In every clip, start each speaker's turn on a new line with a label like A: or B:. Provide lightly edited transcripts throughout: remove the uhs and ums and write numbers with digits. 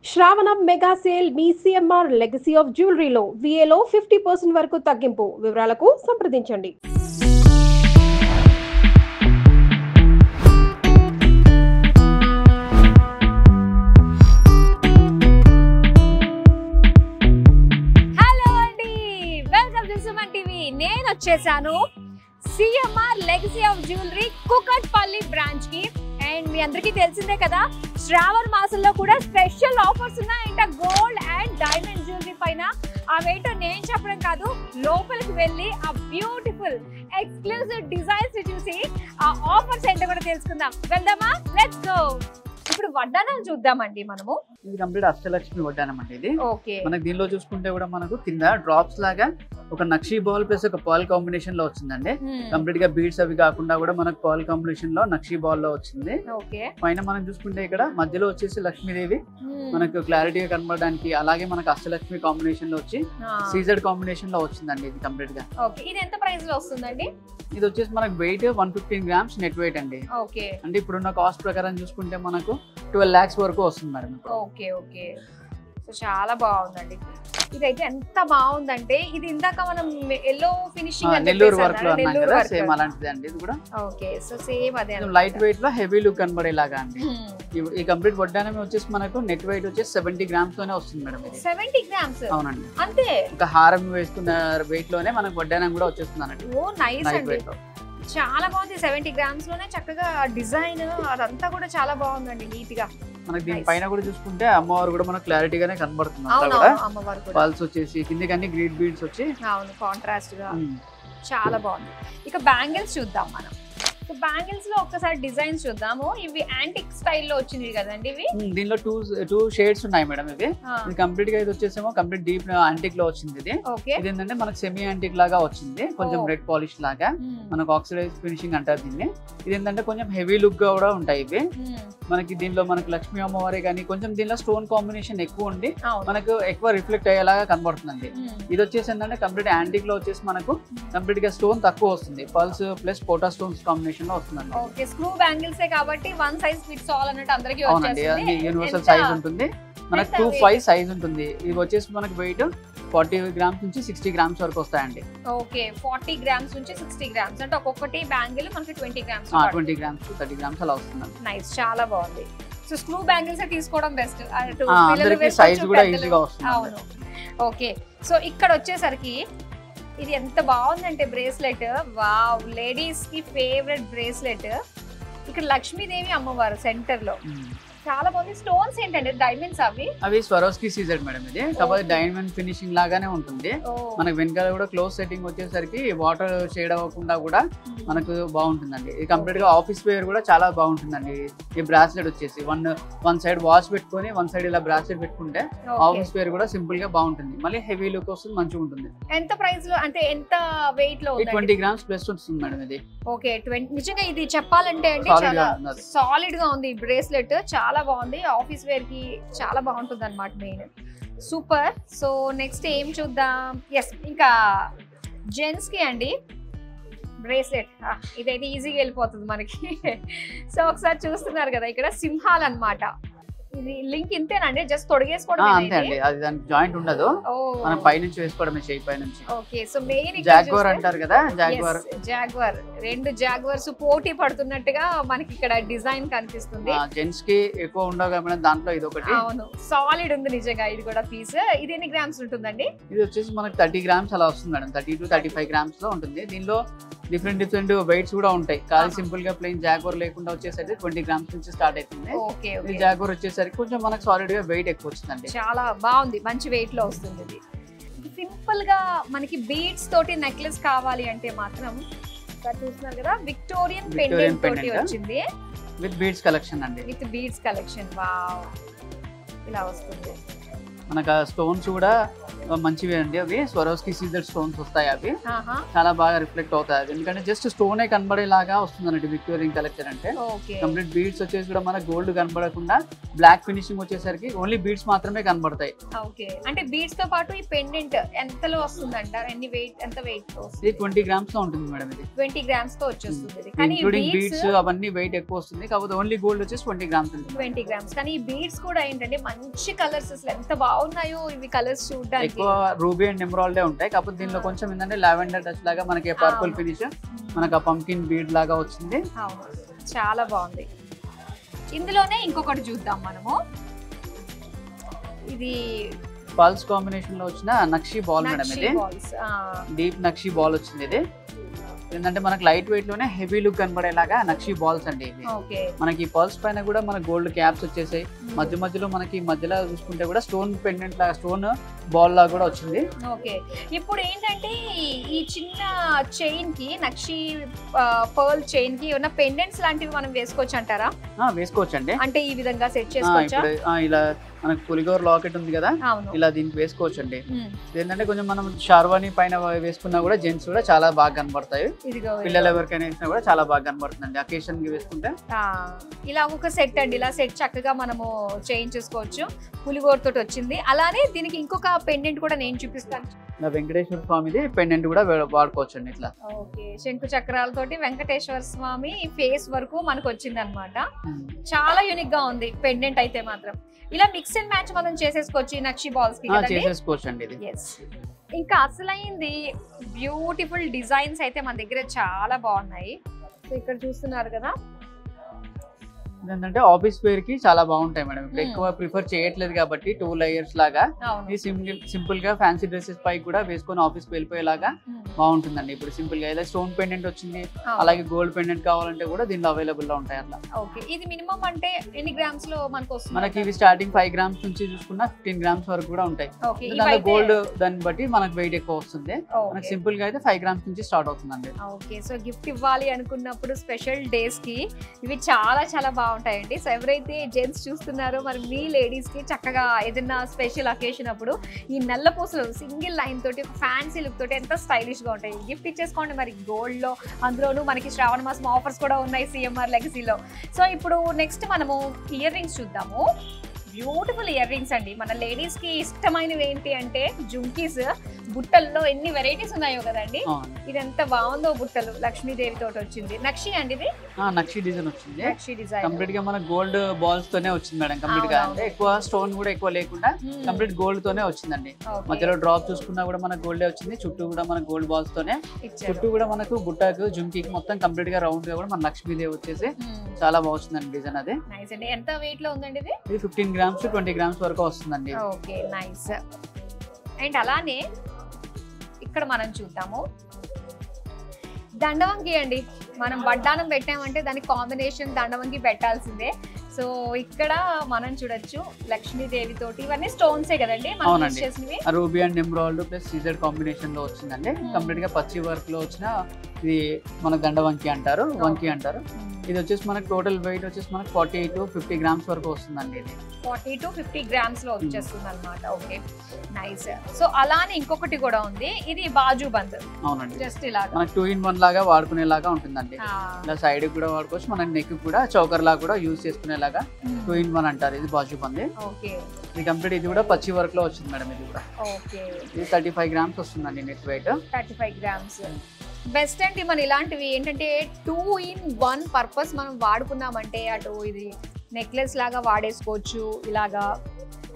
A: శ్రావణం mega sale మీ CMR legacy of జ్యువెలరీలో VAలో 50% వరకు తగ్గింపు. వివరాలకు సంప్రదించండి.
B: హలో అండి, వెల్కమ్ టు సుమన్ టీవీ. నేను వచ్చేసాను CMR legacy of jewellery Kukatpally branch కి. అండ్ మీ అందరికీ తెలిసిందే కదా, శ్రావణ మాసంలో కూడా స్పెషల్ ఆఫర్స్ ఉన్నాయంట గోల్డ్ అండ్ డైమండ్ జ్యువెలరీ పైన. అవేంటో నేను చెప్పడం కాదు, లోపలికి వెళ్ళి ఆ బ్యూటిఫుల్ ఎక్స్క్లూజివ్ డిజైన్స్ చూసి ఆ ఆఫర్స్ ఏంటో కూడా తెలుసుకుందాం. వెళ్దామా? Let's go. ఇప్పుడు వడ్డానాలు చూద్దామండి మనము.
C: ఇది కంప్లీట్ అష్టలక్ష్మి వడ్డానం అండి. ఇది
B: ఓకే,
C: మనకి దీనిలో చూసుకుంటే కూడా మనకు కింద డ్రాప్స్ లాగా ఒక నక్షీ బాల్ ప్లస్ ఒక పాల్ కాంబినేషన్ లో వచ్చిందండి. కంప్లీట్ గా బీడ్స్ అవి కాకుండా కూడా మనకు పాల్ కాంబినేషన్ లో నక్షీ బాల్ లో వచ్చింది. పైన మనం చూసుకుంటే ఇక్కడ మధ్యలో వచ్చేసి లక్ష్మీదేవి మనకు క్లారిటీగా కనబడడానికి, అలాగే మనకు అష్టలక్ష్మి కాంబినేషన్ లో వచ్చి సీజెడ్ కాంబినేషన్ లో వచ్చిందండి. ఇది కంప్లీట్ గా
B: ఇది ఎంత ప్రైస్ లో వస్తుందండి?
C: ఇది వచ్చేసి మనకు వెయిట్ 115 గ్రామ్స్ నెట్ వెయిట్ అండి.
B: ఓకే,
C: అంటే ఇప్పుడున్న కాస్ట్ ప్రకారం చూసుకుంటే మనకు 12 lakhs వరకు వస్తుంది మేడం.
B: ఓకే ఓకే, సో చాలా బాగుందండి. ఇదైతే ఎంత బాగుందంటే, ఇది ఇందాక మనం ఎల్లో ఫినిషింగ్
C: నెల్లూరు వర్క్ లో అన్నాం కదా, సేమ్ అలాంటిది అండి ఇది కూడా.
B: ఓకే, సో సేమ్ అదే
C: లైట్ వెయిట్ లో హెవీ లుక్ కనబడేలాగా అండి. ఈ కంప్లీట్ వడ్డానం వచ్చేసి మనకు నెట్ వెయిట్ వచ్చేసి 70 grams తోనే వస్తుంది మేడం.
B: 70 grams?
C: అవునండి,
B: అంతే.
C: ఒక హారం వేసుకున్న వెయిట్ లోనే మనకు వడ్డానం కూడా వచ్చేస్తుంది అన్నట్టు.
B: ఓ నైస్ అండి, చాలా బాగుంది. 70 grams లోనే చక్కగా డిజైన్ అదంతా కూడా చాలా బాగుందండి, నీట్ గా.
C: మనకి దీని పైన కూడా చూసుకుంటే అమ్మవారు కూడా మనకు క్లారిటీగానే కనబడుతుంది. అంతా కూడా పల్స్ వచ్చేసి కిందకి అన్ని గ్రీడ్ బీడ్స్ వచ్చి
B: కాంట్రాస్ట్ గా చాలా బాగుంది. ఇక బ్యాంగిల్స్ చూద్దాం మనం. బ్యాంగిల్స్ లో ఒక్కసారి డిజైన్స్ చూద్దాము. ఇవి యాంటిక్ స్టైల్లో వచ్చింది కదండి. ఇవి
C: దీనిలో టూ షేడ్స్ ఉన్నాయి మేడం. ఇది కంప్లీట్ గా ఇది వచ్చేసేమో కంప్లీట్ డీప్ యాంటిక్ లో వచ్చింది. ఇది ఇది ఏంటంటే మనకు సెమీ యాంటిక్ లాగా వచ్చింది, కొంచెం రెడ్ పాలిష్ లాగా, మనకు ఆక్సిడైజ్ ఫినిషింగ్ అంటారు దీన్ని. ఇది ఏంటంటే కొంచెం హెవీ లుక్ గా కూడా ఉంటాయి ఇవి. మనకి దీనిలో మనకి లక్ష్మీ అమ్మవారే కానీ కొంచెం దీనిలో స్టోన్ కాంబినేషన్ ఎక్కువ ఉండి మనకు ఎక్కువ రిఫ్లెక్ట్ అయ్యేలాగా కనబడుతుంది. ఇది వచ్చేసి ఏంటంటే కంప్లీట్ యాంటిక్ లో వచ్చేసి మనకు కంప్లీట్ గా స్టోన్ తక్కువ వస్తుంది, పల్స్ ప్లస్ పోటా స్టోన్స్ కాంబినేషన్ లో వస్తుందండి.
B: ఓకే, స్క్రూ బ్యాంగిల్స్ కాబట్టి వన్ సైజ్ ఫిట్స్ ఆల్ అన్నట్టు అందరికీ
C: వచ్చేస్తుంది. యూనివర్సల్ సైజ్ ఉంటుంది మనకు, 2.5 సైజ్ ఉంటుంది. ఇవి వచ్చేసి మనకు వెయిట్ 40 grams నుంచి 60 grams వరకు వస్తాయండి.
B: ఓకే, 40 grams నుంచి 60 grams అంటే ఒక్కొక్కటి బ్యాంగిల్ మనకి 20 grams
C: 20 grams to 30 grams అలా వస్తుంది.
B: నైస్, చాలా బాగుంది. సో స్క్రూ బ్యాంగిల్స్ తీసుకోవడం బెస్ట్,
C: అందరికి సైజ్ కూడా ఈజీగా వస్తుంది.
B: అవును. ఓకే, సో ఇక్కడ వచ్చేసరికి ఇది ఎంత బాగుందంటే బ్రేస్లెట్, వావ్, లేడీస్ కి ఫేవరెట్ బ్రేస్లెట్. ఇక్కడ లక్ష్మీదేవి అమ్మవారు సెంటర్ లో చాలా బాగుంది. స్టోన్స్ ఏంటంటే డైమండ్స్,
C: అవి స్వరోస్కి సీజెడ్ మేడం. ఇది కాకపోతే డైమండ్ ఫినిషింగ్ లాగానే ఉంటుంది. మనకి వెనకాల కూడా క్లోజ్ సెట్టింగ్ వచ్చేసరికి వాటర్ షేడ్ అవ్వకుండా కూడా మనకు బాగుంటుందండి. ఇది కంప్లీట్ గా ఆఫీస్ వేర్ కూడా చాలా బాగుంటుందండి. ఈ బ్రాస్లెట్ వచ్చేసి వన్ సైడ్ వాచ్ పెట్టుకొని వన్ సైడ్ ఇలా బ్రాస్లెట్ పెట్టుకుంటే ఆఫీస్ వేర్ కూడా సింపుల్ గా బాగుంటుంది. మళ్ళీ హెవీ లుక్ వస్తుంది, మంచిగా ఉంటుంది.
B: ఎంత ప్రైస్ లో అంటే ఎంత వెయిట్ లో?
C: 20 grams ప్లస్ వస్తుంది మేడం ఇది.
B: ఓకే, నిజంగా ఇది చెప్పాలంటే అంటే చాలా సాలిడ్ గా ఉంది బ్రేస్లెట్, చాలా బాగుంది. ఆఫీస్ వేర్ కి చాలా బాగుంటుంది అన్నమాట. Main super. సో నెక్స్ట్ ఏం చూద్దాం? ఎస్, ఇంకా జెంట్స్ కి అండి బ్రేస్లెట్. ఇదైతే ఈజీగా వెళ్ళిపోతుంది మనకి. సో ఒకసారి చూస్తున్నారు కదా, ఇక్కడ సింహాలు అన్నమాట. ఇది లింక్ ఇంతేనండి, జస్ట్ తొడిగేసుకోవడం
C: అంతే అండి, అది దానికి జాయింట్ ఉండదు, మనం పై నుంచి వేసుకోవడమే, చేయి పై నుంచి.
B: ఓకే, సో మెయిన్
C: జాగ్వార్ అంటారు కదా,
B: జాగ్వార్, రెండు జాగ్వార్స్ పోటీ పడుతున్నట్టుగా మనకి ఇక్కడ డిజైన్ కనిపిస్తుంది.
C: జెంట్స్ కి ఎక్కువ ఉండవు కాబట్టి దాంట్లో ఇది ఒకటి.
B: అవును, సాలిడ్ ఉంది నిజంగా. ఇది కూడా పీస్. ఇది ఎన్ని గ్రామ్స్ ఉంటుందండి?
C: ఇది వచ్చేసి మనకి 30 grams అలా వస్తుంది మేడం. 30 to 35 grams లో ఉంటుంది. దీనిలో డిఫరెంట్ వెయిట్స్ కూడా ఉంటాయి. కాదు సింపుల్ గా ప్లెయిన్ జాగ్వార్ లేకుండా వచ్చేసరికి 20 grams నుంచి స్టార్ట్ అవుతుంది. ఇది జాగ్వార్ వచ్చేసరికి కొంచెం మనకు సాలిడ్ గా వెయిట్ ఎక్కువ వచ్చిందండి.
B: చాలా బాగుంది, మంచి వెయిట్ లో వస్తుంది. ఇది సింపుల్ గా మనకి బీడ్స్ తోటి నెక్లెస్ కావాలి అంటే మాత్రం చూస్తున్నారు కదా, విక్టోరియన్ పెండెంట్ తోటి వచ్చింది
C: విత్ బీడ్స్ కలెక్షన్ అండి.
B: విత్ బీడ్స్ కలెక్షన్, వావ్, ఇలా వస్తుంది.
C: మనకు ఆ స్టోన్స్ కూడా మంచివి అండి. అవి స్వరోస్కి సీజర్ స్టోన్స్ వస్తాయి, అవి చాలా బాగా రిఫ్లెక్ట్ అవుతాయి. ఎందుకంటే జస్ట్ స్టోనే కనబడేలాగా వస్తుంది అన్నట్టు విక్టోరియన్ కలెక్షన్ అంటే. కంప్లీట్ బీడ్స్ వచ్చేసి కూడా మన గోల్డ్ కనబడకుండా బ్లాక్ ఫినిషింగ్ వచ్చేసరికి ఓన్లీ బీడ్స్ మాత్రమే కనబడతాయి.
B: అంటే బీడ్స్ తో పాటు ఈ పెండెంట్ ఎంతలో వస్తుంది అంటారు? ఎన్ని వెయిట్, ఎంత వెయిట్?
C: ఇది 20 grams లో ఉంటుంది మేడం. ఇది
B: 20 grams తో వచ్చేస్తుంది.
C: ఇంక్లూడింగ్ బీడ్స్ అవన్నీ వెయిట్ ఎక్కువ వస్తుంది. కాకపోతే ఓన్లీ గోల్డ్ వచ్చేసి 20 grams ఉంటుంది.
B: 20 grams. కానీ ఈ బీడ్స్ కూడా ఏంటంటే మంచి కలర్స్, అసలు ఎంత బాగున్నాయో ఇవి కలర్స్ చూడడానికి.
C: ఎక్కువ రూబీ అండ్ ఎమరాల్డ్ ఉంటాయి. కాకపోతే దీనిలో కొంచెం ఏంటంటే లావెండర్ టచ్ లాగా మనకి పర్పుల్ ఫినిష్, మనకి పంకిన్ బీడ్ లాగా వచ్చింది.
B: చాలా బాగుంది. ఇందులోనే ఇంకొకటి చూద్దాం మనము. ఇది
C: పల్స్ కాంబినేషన్ లో వచ్చిన నక్షి బాల్ మేడం. ఇది డీప్ నక్షి బాల్ వచ్చింది. ఇది ఏంటంటే మనకి లైట్ వెయిట్ లోనే హెవీ లుక్ కనబడేలాగా నక్షి బాల్స్ అండి ఇవి. మనకి పల్స్ పైన కూడా మన గోల్డ్ క్యాప్స్ వచ్చేసాయి. మధ్య మధ్యలో మనకి మధ్యలో చూసుకుంటే కూడా స్టోన్ పెండెంట్ లాగా, స్టోన్ బాల్ లాగా కూడా వచ్చింది.
B: ఇప్పుడు ఏంటంటే ఈ చిన్న చైన్ కి, నక్షి పర్ల్ చైన్ కి ఉన్న పెండెంట్స్ లాంటివి మనం వేసుకోవచ్చు అంటారా?
C: వేసుకోవచ్చు అండి.
B: అంటే ఈ విధంగా సెట్ చేసుకోవచ్చా?
C: ఇలా మనకు పులిగోర్ లాకెట్ ఉంది కదా, ఇలా దీనికి వేసుకోవచ్చు అండి. ఏంటంటే కొంచెం మనం షార్వాణి పైన వేసుకున్నా కూడా జెంట్స్ కూడా చాలా బాగా కనబడతాయి. పిల్లలు ఎవరికైనా వేసినా కూడా చాలా బాగా కనబడుతుంది అకేషన్ కి వేసుకుంటే.
B: ఇలా ఒక సెట్ అండి, ఇలా సెట్ చక్కగా మనము చేయించేసుకోవచ్చు. పులిగోర్ తోటి వచ్చింది. అలానే దీనికి ఇంకొక పెండెంట్ కూడా నేను చూపిస్తాను.
C: వెంకటేశ్వర స్వామిది పెండెంట్ కూడా వాడుకోవచ్చు అండి. ఇట్లా
B: శంకు చక్రాలతోటి వెంకటేశ్వర స్వామి ఫేస్ వరకు మనకు వచ్చింది అనమాట. చాలా యూనిక్ గా ఉంది పెండెంట్ అయితే మాత్రం. ఇలా మిక్స్ అండ్ మ్యాచ్ మనం చేసేసుకోవచ్చు నక్షి బాల్స్ కి.
C: చేసేసుకోవచ్చు అండి ఇది.
B: ఇంకా అసలైంది బ్యూటిఫుల్ డిజైన్స్ అయితే మన దగ్గర చాలా బాగున్నాయి. సో ఇక్కడ చూస్తున్నారు కదా,
C: ఏంటంటే ఆఫీస్ వేర్ కి చాలా బాగుంటాయి మేడం. ఇప్పుడు ఎక్కువ ప్రిఫర్ చేయట్లేదు కాబట్టి 2 layers లాగా ఈ సింపుల్ గా ఫ్యాన్సీ డ్రెస్సెస్ పై కూడా వేసుకొని ఆఫీస్ కి వెళ్ళిపోయేలాగా బాగుంటుందండి. ఇప్పుడు సింపుల్ గా ఇలా స్టోన్ పెండెంట్ వచ్చింది, అలాగే గోల్డ్ పెండెంట్ కావాలంటే కూడా దీనిలో అవైలబుల్ గా ఉంటాయి అట్లా.
B: ఇది మినిమం అంటే ఎన్ని గ్రామ్స్ లో మనకు వస్తుంది?
C: మనకి ఇవి స్టార్టింగ్ 5 grams నుంచి చూసుకున్నా 15 grams వరకు కూడా ఉంటాయి. దానిలో గోల్డ్ దాన్ని బట్టి మనకు వెయిట్ ఎక్కువ వస్తుంది. మనకి సింపుల్ గా అయితే 5 grams నుంచి స్టార్ట్ అవుతుందండి.
B: సో గిఫ్ట్ ఇవ్వాలి అనుకున్నప్పుడు స్పెషల్ డేస్ కి ఇవి చాలా చాలా బాగుంటాయండి. సో ఎవరైతే జెంట్స్ చూస్తున్నారో మరి మీ లేడీస్ కి చక్కగా ఏదైనా స్పెషల్ అకేషన్ అప్పుడు ఈ నల్ల పూసలు సింగిల్ లైన్ తోటి ఫ్యాన్సీ లుక్ తోటి ఎంత స్టైలిష్ గా ఉంటాయి. గిఫ్ట్ ఇచ్చేసుకోండి మరి గోల్డ్ లో. అందులోనూ మనకి శ్రావణ మాసం ఆఫర్స్ కూడా ఉన్నాయి సిఎంఆర్ లెగసీలో. సో ఇప్పుడు నెక్స్ట్ మనము ఇయర్ రింగ్స్ చూద్దాము. బ్యూటిఫుల్ ఇయర్ రింగ్స్ అండి. మన లేడీస్ కి ఇష్టమైనవి ఏంటి అంటే జుంకీస్. బుట్టల్లో ఎన్ని వెరైటీస్ ఉన్నాయో కదండి. ఇది ఎంత బాగుందో బుట్టలు. లక్ష్మీదేవి తోటి వచ్చింది. నక్షి అండి ఇది.
C: నక్షి డిజైన్ వచ్చింది.
B: నక్షి డిజైన్
C: కంప్లీట్ గా మన గోల్డ్ బాల్స్ తోనే వచ్చింది మేడం. కంప్లీట్ గా అంటే ఎక్కువ స్టోన్ కూడా ఎక్కువ లేకుండా కంప్లీట్ గోల్డ్ తోనే వచ్చిందండి. మధ్యలో డ్రాప్ చూసుకున్నా కూడా మనకు గోల్డే వచ్చింది. చుట్టూ కూడా మన గోల్డ్ బాల్స్ తోనే, చుట్టూ కూడా మనకు బుట్టకు జుంకీకి మొత్తం కంప్లీట్ గా రౌండ్ గా కూడా మన లక్ష్మీదేవి వచ్చేసి చాలా బాగుందండి డిజైన్. అది
B: ఎంత వెయిట్ లో ఉందండి ఇది?
C: 15 grams to 20 grams వరకు వస్తుందండి.
B: Okay, nice. అండ్ అలానే ఇక్కడ మనం చూద్దాము దండవంకి అండి. మనం వడ్డానం పెట్టామంటే దానికి కాంబినేషన్ దండవంకి పెట్టాల్సిందే. సో ఇక్కడ మనం చూడొచ్చు లక్ష్మీదేవి తోటి. ఇవన్నీ స్టోన్సే కదండి మనం చేసినవి.
C: రూబీ అండ్ ఎమరాల్డ్ ప్లస్ సీజర్ కాంబినేషన్ లో వచ్చిందండి. కంప్లీట్ గా పచ్చి వర్క్ లో వచ్చిన ఇది మన దండవంకి అంటారు, వంకి అంటారు. ఇది వచ్చేసి మనకి టోటల్ వెయిట్ వచ్చేసి మనకి 40 to 50 grams వరకు వస్తుందండి. ఇది
B: 40 to 50 grams లో వచ్చేస్తుంది అనమాట. Okay, nice. సో అలానే ఇంకొకటి కూడా ఉంది. ఇది బాజు బంద్.
C: అవునండి,
B: జస్ట్ ఇలా
C: మనకి 2-in-1 లాగా వాడుకునేలాగా ఉంటుందండి. ఇలా సైడ్ కూడా వాడుకోవచ్చు, మన నెక్ కూడా చౌకర్ లాగా కూడా యూజ్ చేసుకునేలాగా 2-in-1 అంటారు. ఇది బాజు బంద్.
B: ఓకే,
C: ఇది కంప్లీట్ ఇది కూడా పచ్చి వర్క్ లో వచ్చింది మేడం. ఇది కూడా
B: ఓకే, ఇది
C: 35 grams వస్తుందండి నెట్ వెయిట్.
B: 35 grams. బెస్ట్ అండి. మన ఇలాంటివి ఏంటంటే 2-in-1 పర్పస్ మనం వాడుకున్నామంటే అటు ఇది నెక్లెస్ లాగా వాడేసుకోవచ్చు ఇలాగా.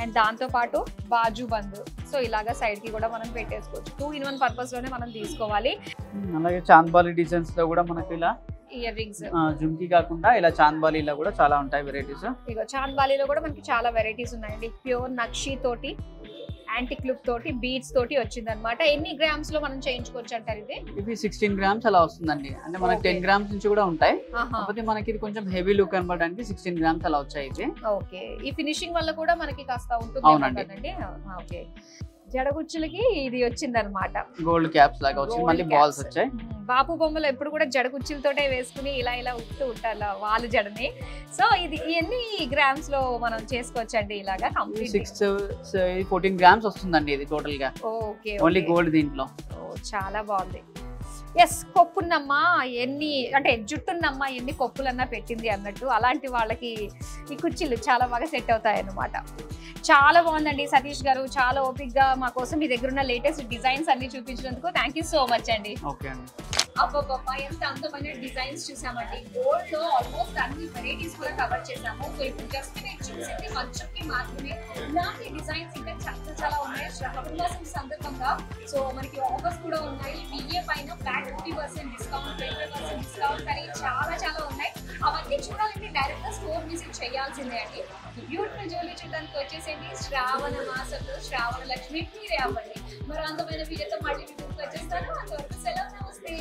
B: అండ్ దాంతో పాటు బాజు బంద్. సో ఇలాగా సైడ్ కి కూడా మనం పెట్టేసుకోవచ్చు. 2-in-1 పర్పస్ లోనే మనం తీసుకోవాలి.
C: అలాగే చాంద్బాలి డిజైన్స్ లో కూడా మనకి ఇలా
B: ఇయర్ రింగ్స్,
C: జుమ్కీ కాకుండా ఇలా చాంద్బాలీలో కూడా చాలా ఉంటాయి వెరైటీస్.
B: ఇగో చాంద్బాలీలో కూడా మనకి చాలా వెరైటీస్ ఉన్నాయండి. ప్యూర్ నక్షి తోటి, యాంటిక్ లుక్ తోటి, బీడ్స్ తోటి వచ్చింది అనమాట. ఎన్ని గ్రామ్స్ లో మనం చేయించుకోవచ్చు అంటారు?
C: ఇది 16 grams అలా వస్తుందండి. అంటే మనకి 10 grams నుంచి కూడా ఉంటాయి. కాకపోతే మనకి ఇది కొంచెం హెవీ లుక్ కనబడడానికి 16 grams అలా వచ్చాయి ఇది.
B: ఓకే, ఈ ఫినిషింగ్ వల్ల కూడా మనకి కాస్త ఉంటుంది కదండి. ఓకే, జడగుచ్చులకి ఇది వచ్చింది అనమాట,
C: గోల్డ్ క్యాప్స్ లాగా వచ్చింది, మళ్ళీ బాల్స్ వచ్చాయి.
B: బాపు బొమ్మలు ఎప్పుడు కూడా జడగుచ్చులతోటే వేసుకుని ఇలా ఇలా ఉప్పుతూ ఉంటారు వాళ్ళ జడని. సో ఇది ఎన్ని గ్రామ్స్ లో మనం చేసుకోవచ్చండి ఇలాగా?
C: 14 గ్రామ్స్ వస్తుందండి ఇది టోటల్ గా.
B: ఓకే,
C: ఓన్లీ గోల్డ్ దీంట్లో.
B: చాలా బాగుంది. ఎస్, కొప్పున్నమ్మా ఎన్ని అంటే జుట్టున్నమ్మా ఎన్ని కొప్పులన్నా పెట్టింది అన్నట్టు, అలాంటి వాళ్ళకి ఈ కుర్చీలు చాలా బాగా సెట్ అవుతాయి అన్నమాట. చాలా బాగుందండి సతీష్ గారు, చాలా ఓపిక్గా మా కోసం మీ దగ్గర ఉన్న లేటెస్ట్ డిజైన్స్ అన్ని చూపించినందుకు థ్యాంక్ యూ సో మచ్ అండి.
C: ఓకే అండి.
B: అబ్బబ్బబ్బా ఎంత అందమైన డిజైన్స్ చూసామండి. గోల్డ్ లో ఆల్మోస్ట్ అన్ని వెరైటీస్ కూడా కవర్ చేసాము. సో ఇప్పుడు జస్ట్ నేను చూసింది మంచంకి మాత్రమే. ఇలాంటి డిజైన్స్ ఇంకా చాలా చాలా ఉన్నాయి శ్రావణ మాసం సందర్భంగా. సో మనకి ఆఫర్స్ కూడా ఉన్నాయి. బిఏ పైన ఫ్లాట్ 50% డిస్కౌంట్, 20% డిస్కౌంట్ అని చాలా చాలా ఉన్నాయి. అవన్నీ చూడాలంటే డైరెక్ట్ గా స్టోర్ విజిట్ చేయాల్సిందే అండి. బ్యూటిఫుల్ జ్యువెలరీ చూడడానికి వచ్చేసేయండి. శ్రావణ మాసంలో శ్రావణ లక్ష్మి మీరే అవ్వండి. మరి అందమైన వీడియోతో మళ్ళీ మీ ముందుకు వచ్చేస్తాను. అంతవరకు సెలవు, నమస్తే.